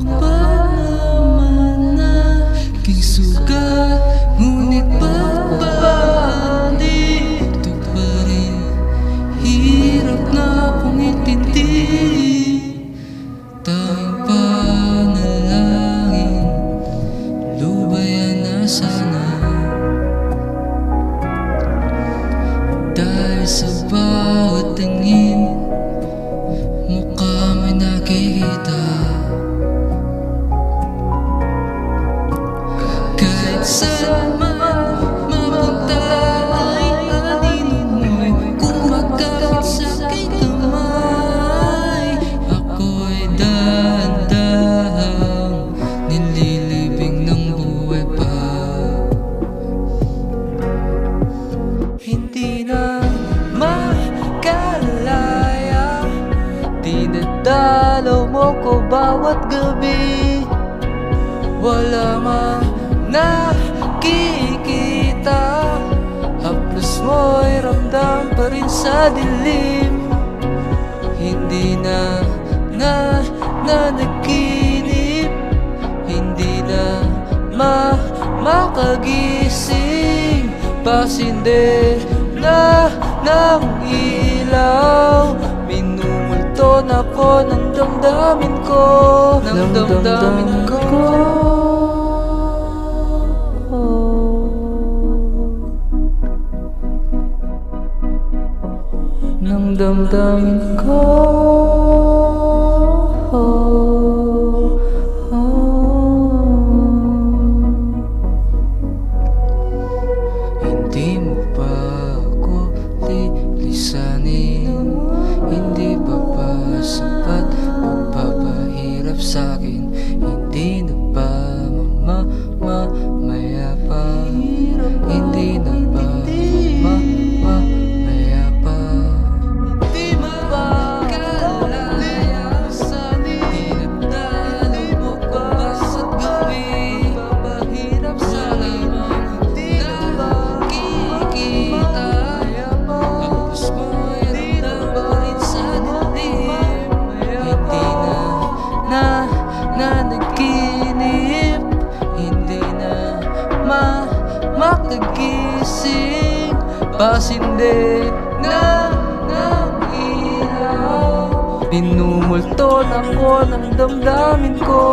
Tinakpan naman na aking sugat, ngunit ba't ba dito pa rin? Hirap na akong intindi. Tanging panalangin, lubayan na sana. Dahil sa bawat tingin, mukha may nakikita. Kahit saan man mapunta ay anino mo'y kumakapit sa aking kamay. Ako'y dahan-dahang nililibing ng buhay pa. Hindi na makalaya, dinadalaw mo ko bawat gabi. Wala mang nakikita, haplos mo'y ramdam pa rin sa dilim. Hindi na nanaginip, hindi na makagising. Pasinde na ng ilaw, minumulto na ko ng damdamin ko, ng damdamin ko. Ng damdamin ko. Hindi mo pa ako lilisanin, hindi pa ba sapat magpapahirap sa'kin? Hindi na ba mamayapa? Hindi na ba mamayapa? Hindi mo ba kalaya sa dinadalo mo ba sa gabi? Papahirap sa'kin, hindi na ba kikita? Tapos mo'y ramdam pa rin sa dilim. Hindi na nanaginip, hindi na makagising. Pasinde na ng ilaw, minumulto na ko ng damdamin ko.